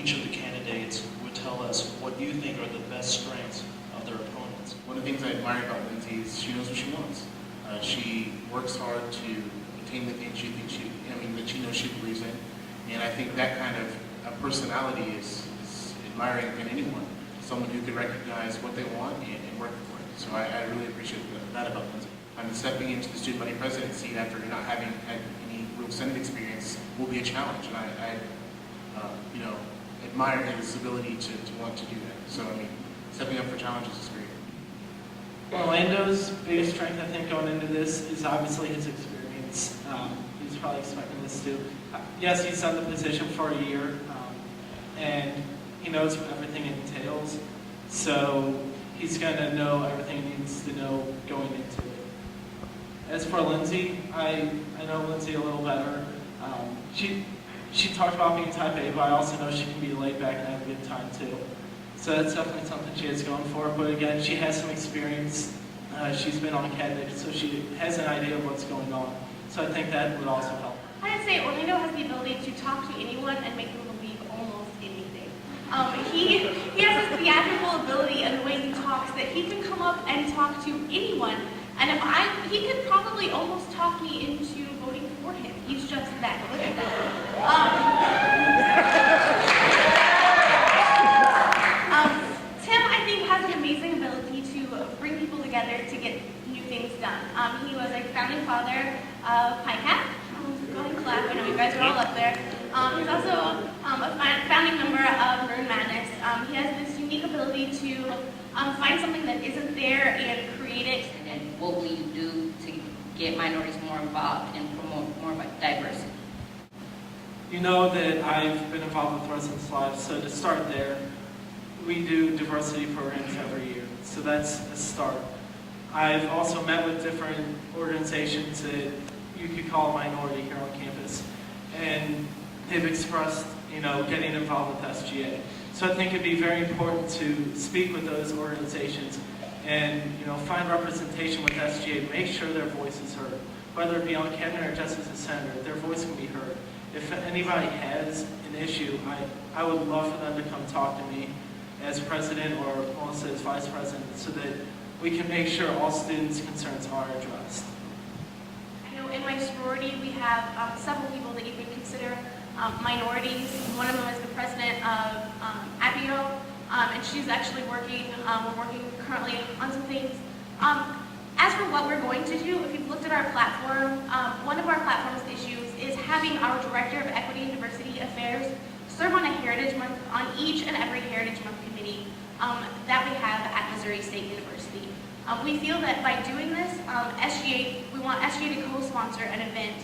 each of the candidates would tell us what you think are the best strengths of their opponents. One of the things I admire about Lindsay is she knows what she wants. She works hard to attain the things that she knows she believes in. And I think that kind of personality is admiring in anyone. Someone who can recognize what they want and work for it. So I really appreciate that about Lindsay. Stepping into the student body president seat after not having had any real Senate experience will be a challenge, and I admire his ability to want to do that. So stepping up for challenges is great. Orlando's biggest strength, I think, going into this is obviously his experience. He's probably expecting this too. Yes, he's done the position for a year, and he knows everything it entails. So he's going to know everything he needs to know going into it. As for Lindsay, I know Lindsay a little better. She talked about being type A, but I also know she can be laid back and have a good time too. So that's definitely something she has going for her. But again, she has some experience. She's been on cabinet, so she has an idea of what's going on. So I think that would also help. I'd say Orlando has the ability to talk to anyone and make them believe almost anything. He has this theatrical ability in the way he talks that he can come up and talk to anyone. And he could probably almost talk me into voting for him. He's just that good at that. Tim, I think, has an amazing ability to bring people together to get new things done. He was a founding father of PICAP. Go ahead and clap. I know you guys are all up there. He's also a founding member of Maroon Madness. He has this unique ability to find something that isn't there and create it. And what will you do to get minorities more involved and promote more diversity? You know that I've been involved with Residence Live, so to start there, we do diversity programs every year. So that's a start. I've also met with different organizations that you could call a minority here on campus, and they've expressed, getting involved with SGA. So I think it'd be very important to speak with those organizations and, find representation with SGA, make sure their voice is heard. Whether it be on cabinet or just as a senator, their voice can be heard. If anybody has an issue, I would love for them to come talk to me as president or also as vice president so that we can make sure all students' concerns are addressed. I know in my sorority we have several people that you could consider minorities. One of them is the president of APIO, and she's actually working, we're working currently on some things. As for what we're going to do, if you've looked at our platform, one of our platform's issues is having our Director of Equity and Diversity Affairs serve on a Heritage Month, on each and every Heritage Month committee that we have at Missouri State University. We feel that by doing this, we want SGA to co-sponsor an event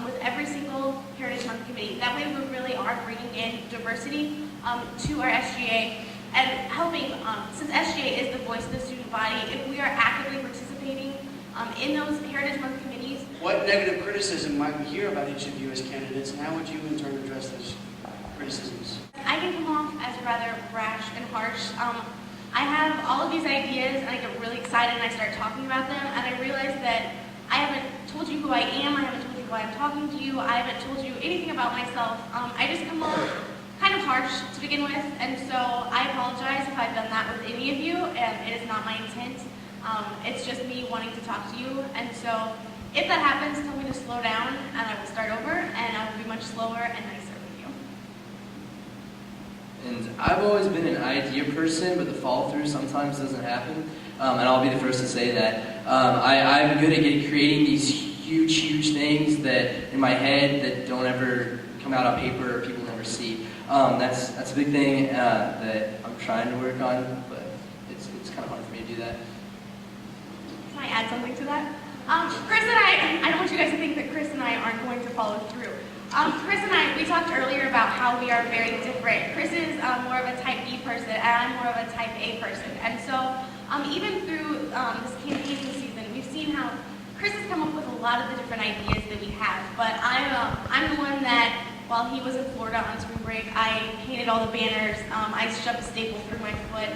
with every single Heritage Month committee. That way we really are bringing in diversity to our SGA and helping, since SGA is the voice of the student body, if we are actively participating in those Heritage Month committees. What negative criticism might we hear about each of you as candidates, and how would you in turn address those criticisms? I can come off as rather brash and harsh. I have all of these ideas and I get really excited and I start talking about them, and I realize that I haven't told you who I am, I haven't told you why I'm talking to you, I haven't told you anything about myself. I just come off kind of harsh to begin with, and so I apologize if I've done that with any of you, and it is not my intent. It's just me wanting to talk to you, and so if that happens, tell me to slow down and I will start over, and I will be much slower and nicer with you. And I've always been an idea person, but the follow-through sometimes doesn't happen. And I'll be the first to say that. I'm good at creating these huge things that in my head that don't ever come out on paper or people never see. That's a big thing that I'm trying to work on, but it's kind of hard for me to do that. Can I add something to that? Chris and I don't want you guys to think that Chris and I aren't going to follow through. Chris and I, we talked earlier about how we are very different. Chris is more of a type B person, and I'm more of a type A person. And so even through this campaign season, we've seen how Chris has come up with a lot of the different ideas that we have. But I'm the one that, while he was in Florida on spring break, I painted all the banners. I shoved a staple through my foot.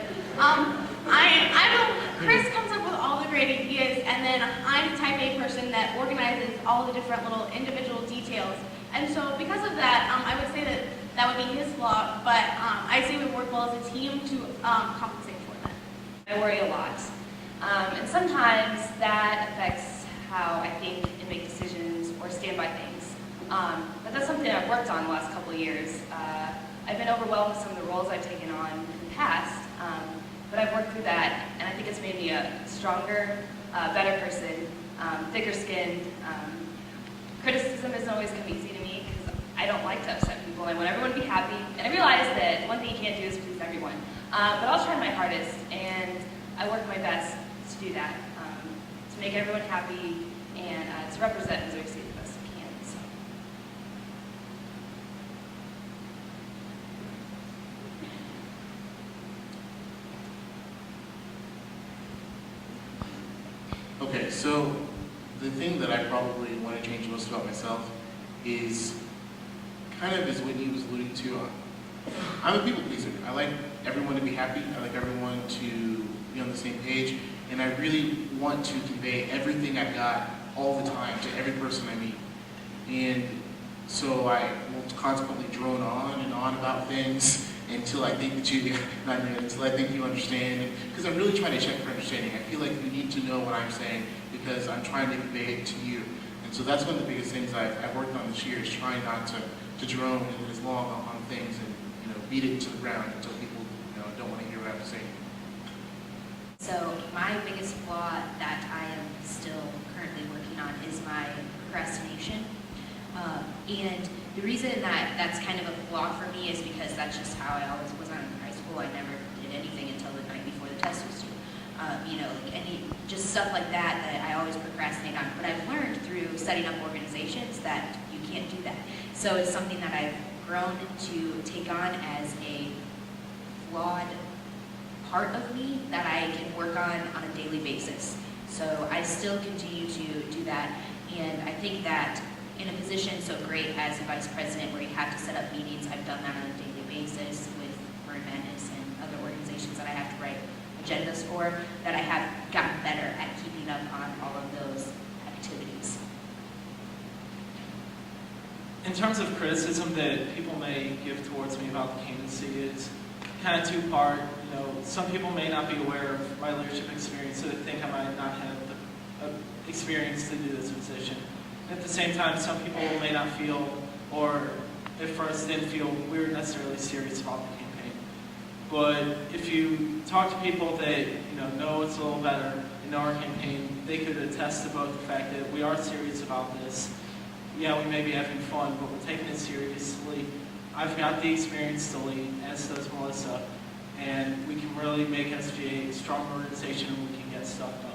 Chris comes up with all the great ideas, and then I'm the type A person that organizes all the different little individual details. And so because of that, I would say that that would be his flaw, but I say we work well as a team to compensate for that. I worry a lot. And sometimes that affects how I think and make decisions or stand by things. But that's something I've worked on the last couple of years. I've been overwhelmed with some of the roles I've taken on in the past, but I've worked through that, and I think it's made me a stronger, better person, thicker skinned. Criticism doesn't always come easy to me because I don't like to upset people. I want everyone to be happy, and I realize that one thing you can't do is please everyone. But I'll try my hardest, and I work my best to do that, to make everyone happy and to represent Missouri State the best I can. So. Okay, so the thing that I probably want to change most about myself is kind of as what he was alluding to. I'm a people pleaser. I like everyone to be happy. I like everyone to be on the same page. And I really want to convey everything I've got all the time to every person I meet. And so I will constantly drone on and on about things until I think that until I think you understand. Because I'm really trying to check for understanding. I feel like you need to know what I'm saying because I'm trying to convey it to you. And so that's one of the biggest things I've worked on this year is trying not to drone as long on things and beat it to the ground until people don't want to hear what I have to say. So my biggest flaw that I am still currently working on is my procrastination. And the reason that that's kind of a flaw for me is because that's just how I always was in high school. I never did anything until the night before the test was due. Just stuff like that I always procrastinate on. But I've learned through setting up organizations that you can't do that. So it's something that I've grown to take on as a flawed part of me that I can work on a daily basis. So I still continue to do that, and I think that in a position so great as a vice president where you have to set up meetings, I've done that on a daily basis with Burn Madness and other organizations that I have to write agendas for, that I have gotten better at keeping up on all of those activities. In terms of criticism that people may give towards me about the candidacy, it's kind of two-part. Some people may not be aware of my leadership experience, so they think I might not have the experience to do this position. At the same time, some people may not feel, or at first didn't feel we were necessarily serious about the campaign. But if you talk to people that know it's a little better and know our campaign, they could attest to both the fact that we are serious about this. Yeah, we may be having fun, but we're taking it seriously. I've got the experience to lead, as does Melissa, and we can really make SGA a strong organization and we can get stuff done.